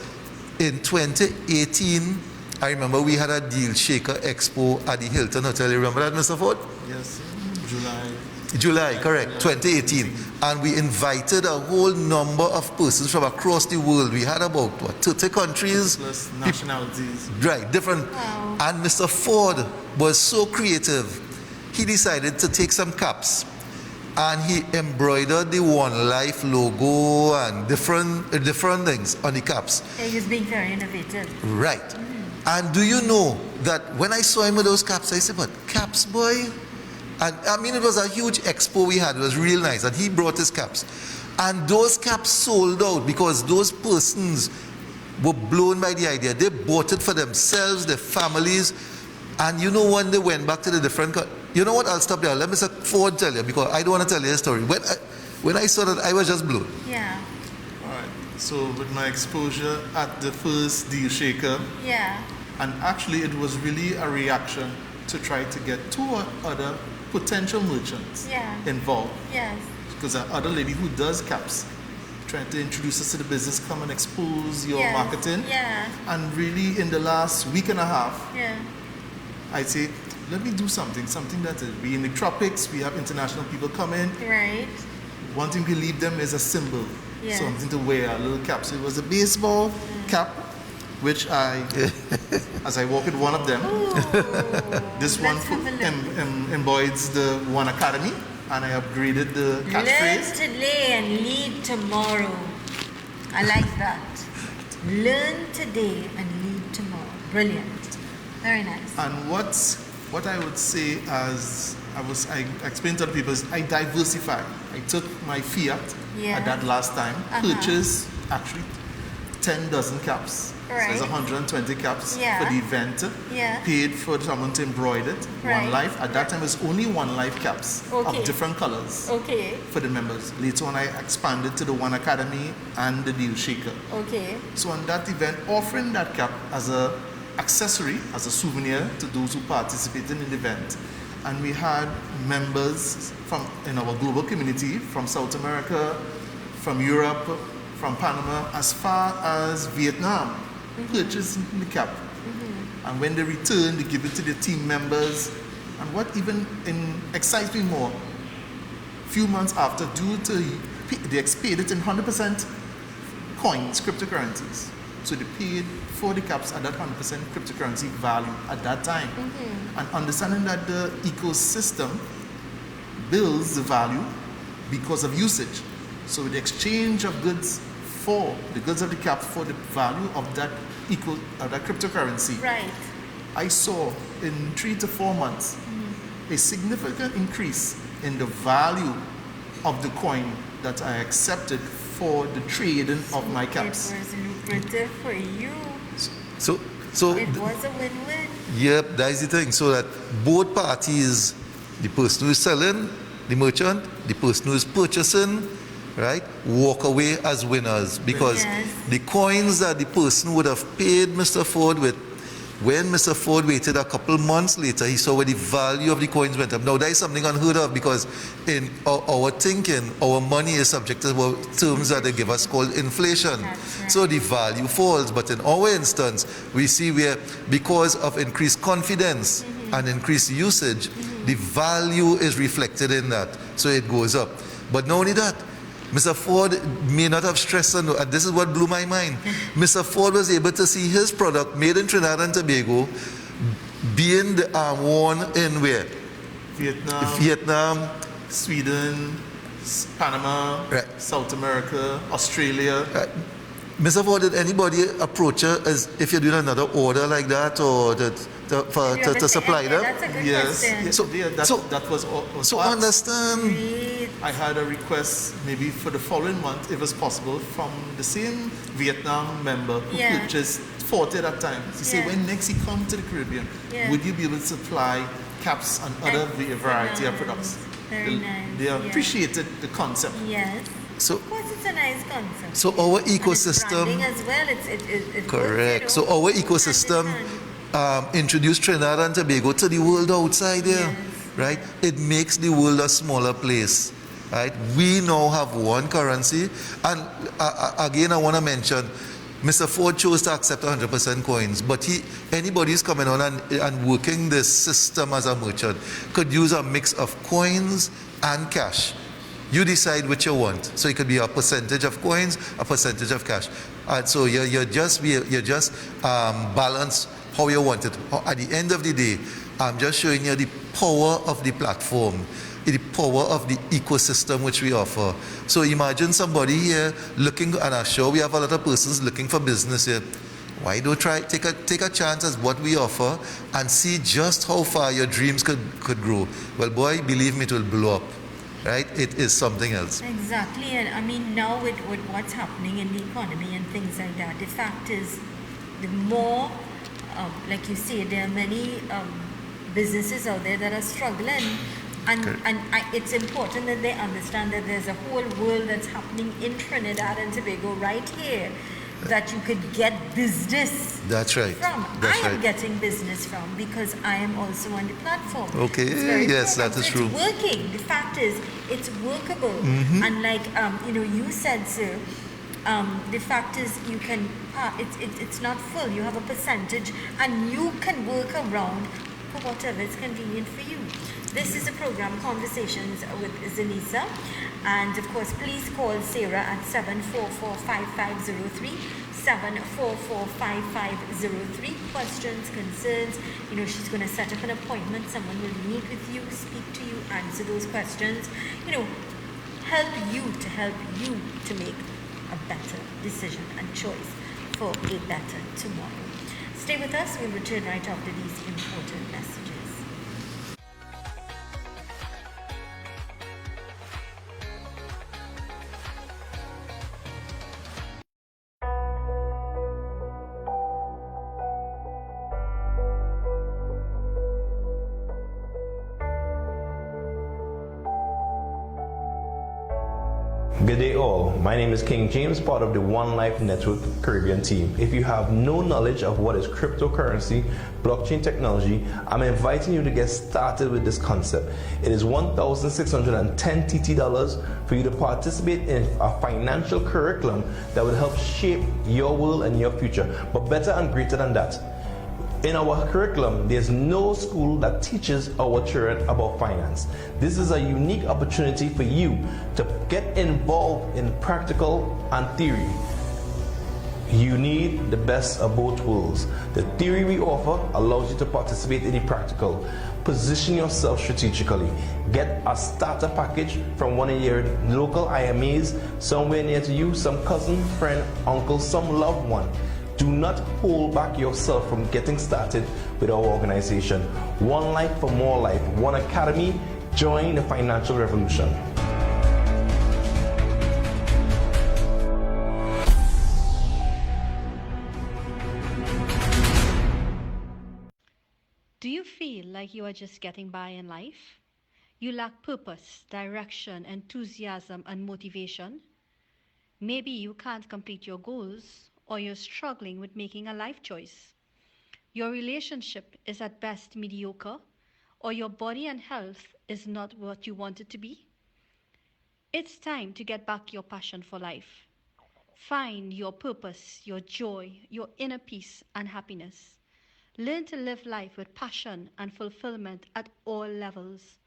in 2018, I remember we had a Deal Shaker Expo at the Hilton Hotel. You remember that, Mr. Ford?
Yes, July.
July, correct, 2018. And we invited a whole number of persons from across the world. We had about, 30 countries?
Plus nationalities.
Right, different.
Wow.
And Mr. Ford was so creative. He decided to take some caps and he embroidered the One Life logo and different things on the caps.
Yeah, he was being very innovative.
Right. And do you know that when I saw him with those caps, I said, "But caps, boy?" And I mean, it was a huge expo we had. It was real nice. And he brought his caps. And those caps sold out because those persons were blown by the idea. They bought it for themselves, their families. And you know, when they went back to the different... You know what? I'll stop there. Let Mr. Ford tell you, because I don't want to tell you a story. When I saw that, I was just blown.
Yeah.
All right. So with my exposure at the first Deal Shaker,
Yeah.
and actually it was really a reaction to try to get two other potential merchants
Yeah.
involved.
Yes.
Because that other lady who does caps, trying to introduce us to the business, come and expose your
Yes.
marketing.
Yeah.
And really in the last week and a half,
Yeah.
I say, let me do something that is, we in the tropics, we have international people come in.
Right.
One thing we leave them is a symbol,
Yes.
something to wear, a little cap. So it was a baseball cap, which as I walk with one of them, this one
Let's have a look.
embodies the One Academy, and I upgraded the
Learn
catchphrase.
today and lead tomorrow. I like that. Learn today and lead tomorrow. Brilliant. Very nice.
And what I would say, as I explained to the people, is I diversified. I took my fiat
Yeah.
at that last time, purchased actually 10 dozen caps. So
Right.
there's 120 caps
Yeah.
for the event.
Yeah.
Paid for someone to embroider it.
Right.
One Life. At that time, it was only One Life caps
Okay.
of different colors
Okay.
for the members. Later on, I expanded to the One Academy and the Deal Shaker.
Okay.
So on that event, offering that cap as a accessory, as a souvenir to those who participated in the event. And we had members from in our global community from South America, from Europe, from Panama, as far as Vietnam, purchasing the cap. And when they return, they give it to the team members. And what even excites me more, few months after, they paid it in 100% coins, cryptocurrencies. So they paid for the caps at that 100% cryptocurrency value at that time. And understanding that the ecosystem builds the value because of usage. So the exchange of goods for the goods of the cap for the value of that cryptocurrency.
Right.
I saw in 3 to 4 months a significant increase in the value of the coin that I accepted for the trading of my caps.
It was lucrative for you.
So
It was a win-win.
yep, that's the thing. So that both parties, the person who is selling, the merchant, the person who is purchasing, right, walk away as winners, because
Yes.
the coins that the person would have paid Mr. Ford with, when Mr. Ford waited a couple months later, he saw where the value of the coins went up. Now, that is something unheard of, because in our thinking, our money is subject to terms that they give us called inflation.
That's right.
So the value falls. But in our instance, we see where, because of increased confidence and increased usage, the value is reflected in that. So it goes up. But not only that, Mr. Ford may not have stressed on, and this is what blew my mind. Mr. Ford was able to see his product made in Trinidad and Tobago being worn in where? Vietnam,
Sweden, Panama,
Right.
South America, Australia.
Mr. Ford, did anybody approach her as if you're doing another order like that, or to supply them?
That's a good
Yes.
question.
Yeah,
So-
that was
So
part.
understand.
Great.
I had a request maybe for the following month, if it's possible, from the same Vietnam member who
Yeah.
purchased 40 at that time. He said,
Yeah.
when next he comes to the Caribbean,
Yeah.
would you be able to supply caps and other variety of
Excellent.
products?
Very nice.
They
Yeah.
appreciated the concept.
Yes.
So,
Of course, it's a nice concept.
so our
And it's
ecosystem.
branding as well. It
Correct.
goes,
So our ecosystem,
hand in hand.
introduce Trinidad and Tobago to the world outside there, right? It makes the world a smaller place, right? We now have one currency, and again, I want to mention, Mr. Ford chose to accept 100% coins, but anybody who's coming on and working this system as a merchant could use a mix of coins and cash. You decide which you want. So it could be a percentage of coins, a percentage of cash. And so you just balance how you want it. At the end of the day, I'm just showing you the power of the platform, the power of the ecosystem which we offer. So imagine somebody here looking, and I'm sure we have a lot of persons looking for business here. Why don't take a chance as what we offer and see just how far your dreams could grow. Well, boy, believe me, it will blow up. Right? It is something else.
Exactly. And I mean, now with what's happening in the economy and things like that, the fact is, the more, like you say, there are many businesses out there that are struggling. And it's important that they understand that there's a whole world that's happening in Trinidad and Tobago right here that you could get business
That's right.
from.
That's
I am
right.
getting business from because I am also on the platform.
Okay,
It's very
yes,
important.
that is
So
true.
It's working. The fact is, it's workable. And like you said, sir, the fact is you can. It's not full. You have a percentage, and you can work around for whatever is convenient for you. This is a program, Conversations with Zanisa. And of course, please call Sarah at 744-5503, 744-5503. Questions, concerns, she's going to set up an appointment. Someone will meet with you, speak to you, answer those questions, help you to make a better decision and choice for a better tomorrow. Stay with us. We'll return right after these important messages.
Good day all, my name is King James, part of the One Life Network Caribbean team. If you have no knowledge of what is cryptocurrency, blockchain technology, I'm inviting you to get started with this concept. It is $1,610 TT for you to participate in a financial curriculum that will help shape your world and your future, but better and greater than that. In our curriculum, there's no school that teaches our children about finance. This is a unique opportunity for you to get involved in practical and theory. You need the best of both worlds. The theory we offer allows you to participate in the practical. Position yourself strategically. Get a starter package from one of your local IMAs somewhere near to you, some cousin, friend, uncle, some loved one. Do not hold back yourself from getting started with our organization. One Life for More Life, One Academy. Join the financial revolution.
Do you feel like you are just getting by in life? You lack purpose, direction, enthusiasm, and motivation? Maybe you can't complete your goals, or you're struggling with making a life choice. Your relationship is at best mediocre, or your body and health is not what you want it to be. It's time to get back your passion for life. Find your purpose, your joy, your inner peace and happiness. Learn to live life with passion and fulfillment at all levels.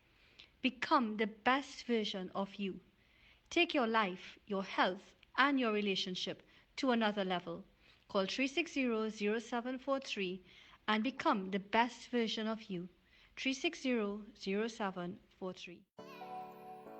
Become the best version of you. Take your life, your health, and your relationship to another level. Call 360-0743 and become the best version of you. 360-0743.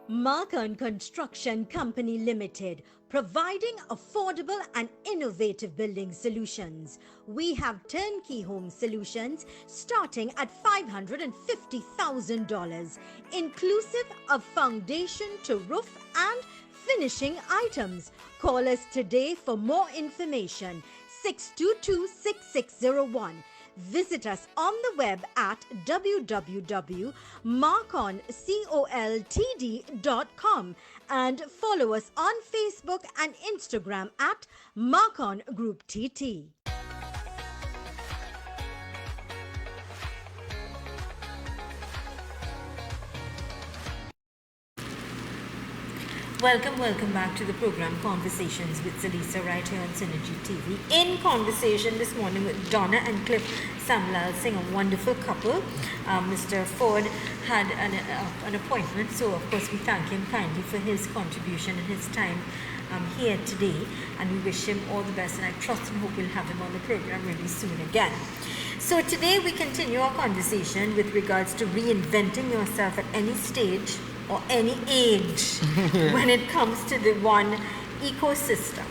Marcon Construction Company Limited, providing affordable and innovative building solutions. We have turnkey home solutions starting at $550,000, inclusive of foundation to roof and finishing items. Call us today for more information. 622-6601. Visit us on the web at www.marconcoltd.com and follow us on Facebook and Instagram at Marcon Group TT.
Welcome back to the program Conversations with Zalisa right here on Synergy TV. In conversation this morning with Donna and Cliff Samlal Singh, a wonderful couple. Mr. Ford had an appointment, so of course we thank him kindly for his contribution and his time here today, and we wish him all the best, and I trust and hope we'll have him on the program really soon again. So today we continue our conversation with regards to reinventing yourself at any stage or any age when it comes to the one ecosystem.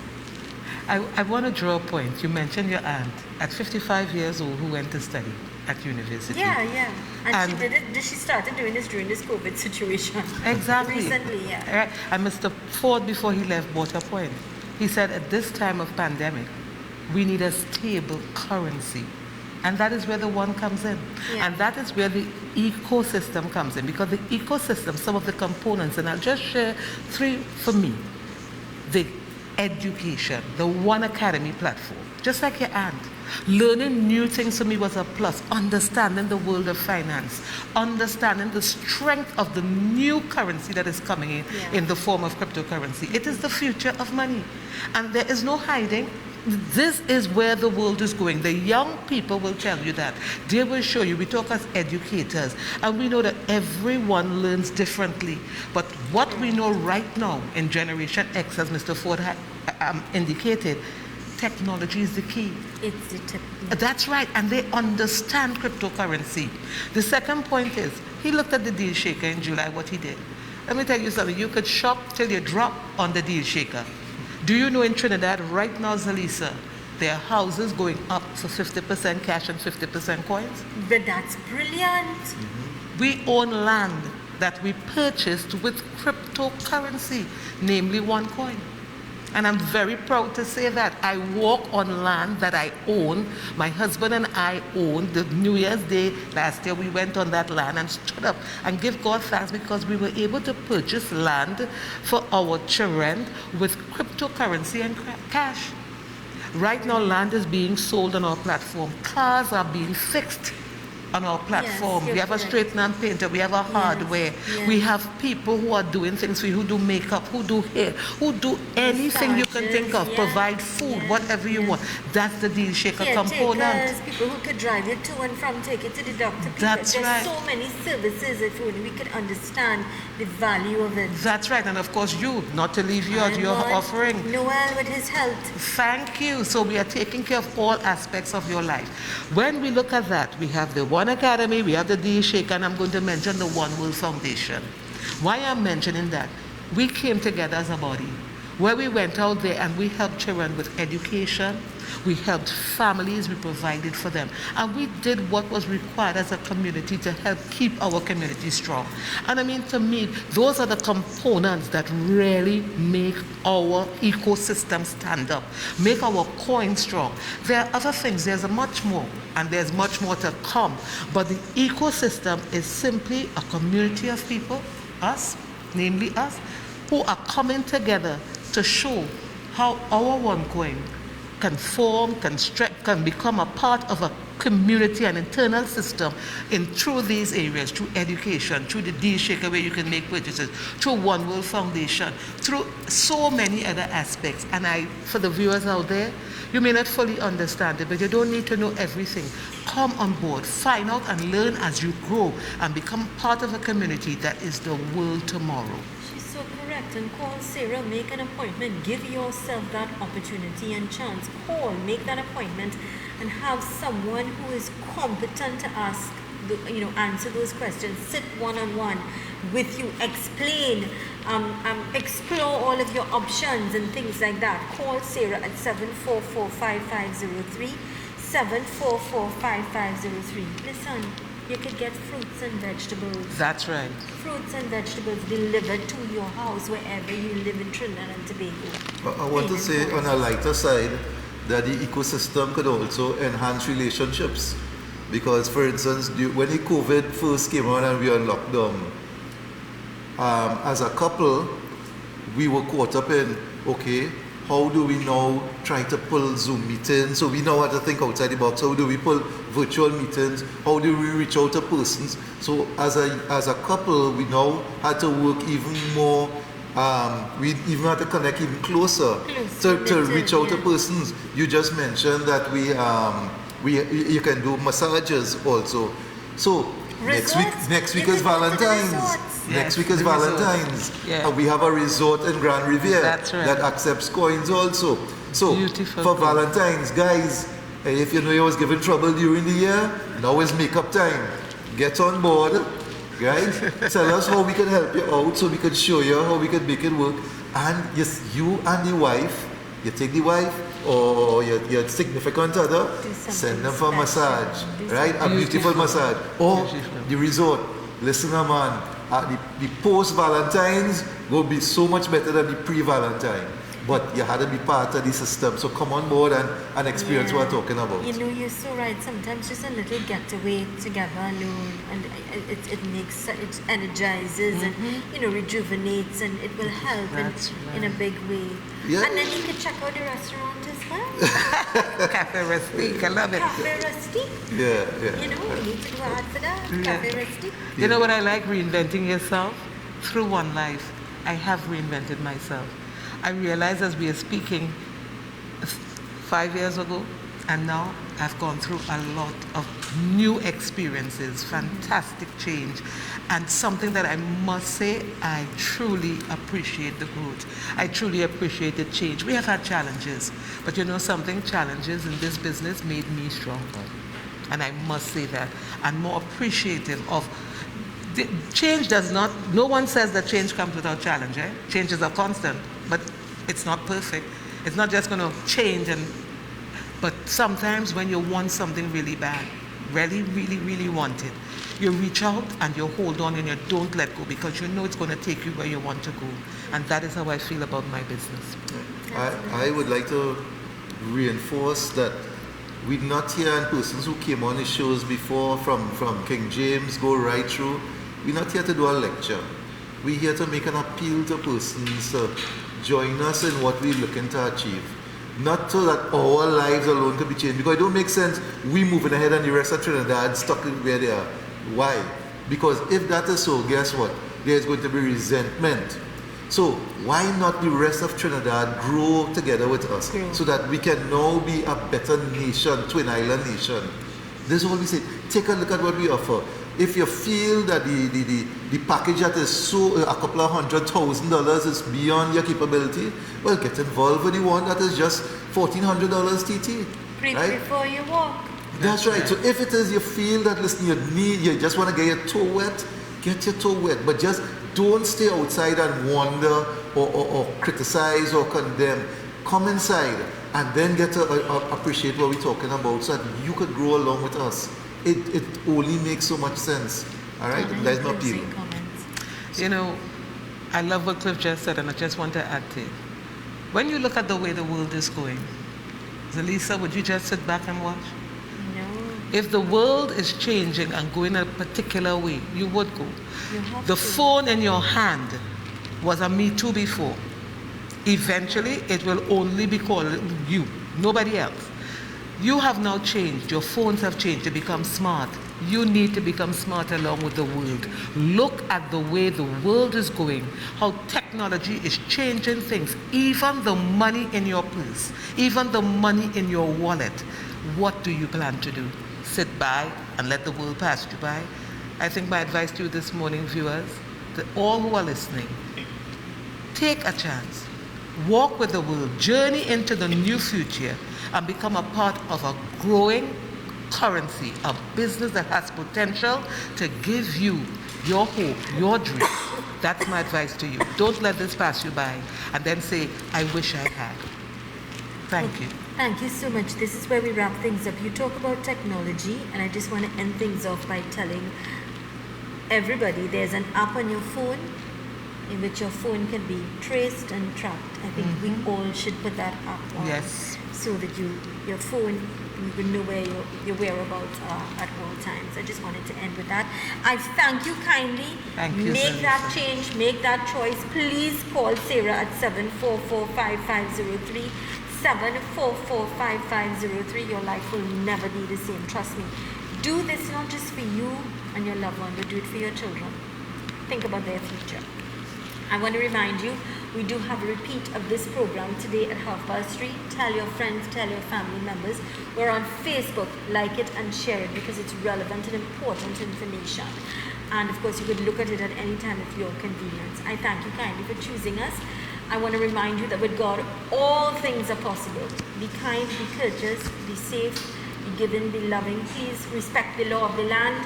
I want to draw a point. You mentioned your aunt at 55 years old who went to study at university.
Yeah. And she did it. She started doing this during this COVID situation.
Exactly.
Recently, yeah.
Right. And Mr. Ford, before he left, brought a point. He said at this time of pandemic, we need a stable currency. And that is where the one comes in.
Yeah.
And that is where the ecosystem comes in. Because the ecosystem, some of the components, and I'll just share three for me. The education, the One Academy platform, just like your aunt. Learning new things for me was a plus. Understanding the world of finance, understanding the strength of the new currency that is coming in the form of cryptocurrency. It is the future of money. And there is no hiding. This is where the world is going. The young people will tell you that. They will show you. We talk as educators, and we know that everyone learns differently. But what we know right now in Generation X, as Mr. Ford had indicated, technology is the key.
It's the technology.
That's right, and they understand cryptocurrency. The second point is, he looked at the deal shaker in July, what he did. Let me tell you something, you could shop till you drop on the deal shaker. Do you know in Trinidad right now, Zalisa, there are houses going up for 50% cash and 50% coins?
But that's brilliant.
We own land that we purchased with cryptocurrency, namely OneCoin. And I'm very proud to say that. I walk on land that I own. My husband and I own. The New Year's Day last year, we went on that land and stood up and give God thanks because we were able to purchase land for our children with cryptocurrency and cash. Right now, land is being sold on our platform. Cars are being fixed on our platform.
Yes,
we have a straightener and painter, we have a hardware.
Yes.
We have people who are doing things for you, who do makeup, who do hair, who do anything you can think of, provide food, whatever you want. That's the deal shaker component.
People who could drive you to and from, take it to the doctor.
That's
There's
right.
so many services if only we could understand the value of it.
That's right, and of course you, not to leave you out, you're offering.
Noel with his health.
Thank you. So we are taking care of all aspects of your life. When we look at that, we have the One Academy, we have the Deal Shaker, and I'm going to mention the One World Foundation. Why I'm mentioning that? We came together as a body, where we went out there and we helped children with education, we helped families, we provided for them. And we did what was required as a community to help keep our community strong. And I mean, to me, those are the components that really make our ecosystem stand up, make our coin strong. There are other things, there's much more, and there's much more to come. But the ecosystem is simply a community of people, us, namely us, who are coming together to show how our OneCoin can form, can become a part of a community, an internal system through these areas, through education, through the Deal Shaker where you can make purchases, through One World Foundation, through so many other aspects. And for the viewers out there, you may not fully understand it, but you don't need to know everything. Come on board, find out and learn as you grow and become part of a community that is the world tomorrow.
So correct, and call Sarah, make an appointment, give yourself that opportunity and chance. Call, make that appointment, and have someone who is competent to answer those questions. Sit one-on-one with you, explain, explore all of your options and things like that. Call Sarah at 744-5503, 744-5503. Listen, you could get fruits and vegetables.
That's right.
Fruits and vegetables delivered to your house wherever you live in Trinidad and Tobago.
I want to say on a lighter side that the ecosystem could also enhance relationships. Because, for instance, when the COVID first came on and we were in lockdown, as a couple, we were caught up in, okay, how do we now try to pull Zoom meetings? So we know how to think outside the box. How do we pull virtual meetings? How do we reach out to persons? So as a couple, we now had to work even more We even have to connect even closer to reach out to persons. You just mentioned that you can do massages also. So next week is Valentine's. Next week is Valentine's.
Yeah.
We have a resort in Grand Riviera
that
accepts coins also. So
beautiful
for Valentine's, guys, if you know you was giving trouble during the year, now is makeup time. Get on board, right? Tell us how we can help you out, so we can show you how we can make it work. And yes, you and the wife, you take the wife or your significant other, send them for a massage, right? A beautiful massage. Or the resort. Listen, man, the post-Valentine's will be so much better than the pre-Valentine. But you had to be part of the system. So come on board and experience what we're talking about.
You know, you're so right. Sometimes just a little getaway together alone, and it energizes and, you know, rejuvenates, and it will help in a big way.
Yeah.
And then you can check out the restaurant as well.
Cafe Rustique, I love it.
Cafe Rustique.
Yeah.
You know, we need to go out for that. Cafe Rustique.
You know what I like? Reinventing yourself through one life. I have reinvented myself. I realized as we are speaking 5 years ago, and now I've gone through a lot of new experiences, fantastic change, and something that I must say, I truly appreciate the growth. I truly appreciate the change. We have had challenges, but you know something, challenges in this business made me stronger. And I must say that. I'm more appreciative of the change. No one says that change comes without challenge. Change is a constant, but it's not perfect. It's not just going to change. But sometimes when you want something really bad, really want it, you reach out and you hold on and you don't let go, because you know it's going to take you where you want to go. And that is how I feel about my business.
I would like to reinforce that we're not here, and persons who came on the shows before from King James go right through. We're not here to do a lecture. We're here to make an appeal to persons to join us in what we're looking to achieve. Not so that our lives alone can be changed, because it don't make sense we moving ahead and the rest of Trinidad stuck where they are. Why? Because if that is so, guess what? There's going to be resentment. So why not the rest of Trinidad grow together with us so that we can now be a better nation, Twin Island nation? This is what we say. Take a look at what we offer. If you feel that the package that is so a couple of $100,000 is beyond your capability, well, get involved with the one that is just $1,400 TT. Right?
Before you walk.
That's right. So if it is you feel that, listen, you just want to get your toe wet, get your toe wet. But just don't stay outside and wonder or criticize or condemn. Come inside and then get to appreciate what we're talking about, so that you could grow along with us. It only makes so much sense. All right? That's my appeal.
You know, I love what Cliff just said, and I just want to add to it. When you look at the way the world is going, Zelisa, would you just sit back and watch?
No.
If the world is changing and going a particular way, you would go. The phone in your hand was a Me Too before. Eventually, it will only be called you, nobody else. You have now changed. Your phones have changed to become smart. You need to become smart along with the world. Look at the way the world is going, how technology is changing things, even the money in your purse, even the money in your wallet. What do you plan to do? Sit by and let the world pass you by? I think my advice to you this morning, viewers, to all who are listening, take a chance. Walk with the world, journey into the new future, and become a part of a growing currency, a business that has potential to give you your hope, your dream. That's my advice to you. Don't let this pass you by and then say, I wish I had. Thank you.
Thank you so much. This is where we wrap things up. You talk about technology, and I just want to end things off by telling everybody there's an app on your phone in which your phone can be traced and tracked. I think we all should put that app on.
Yes.
So that your phone, you can know where your whereabouts are at all times. I just wanted to end with that. I thank you kindly.
Thank you,
Make that
Zelisa.
change, make that choice. Please call Sarah at 744-5503. 744-5503. Your life will never be the same. Trust me. Do this not just for you and your loved one, but do it for your children. Think about their future. I want to remind you, we do have a repeat of this program today at 3:30. Tell your friends, tell your family members. We're on Facebook. Like it and share it because it's relevant and important information. And of course, you could look at it at any time of your convenience. I thank you kindly for choosing us. I want to remind you that with God, all things are possible. Be kind, be courteous, be safe, be giving, be loving. Please respect the law of the land.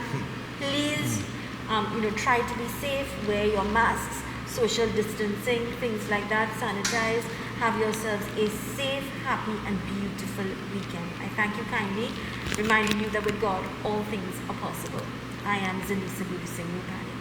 Please, try to be safe. Wear your masks, social distancing, things like that. Sanitize. Have yourselves a safe, happy, and beautiful weekend. I thank you kindly, reminding you that with God, all things are possible. I am Zalisa Singh Rupani.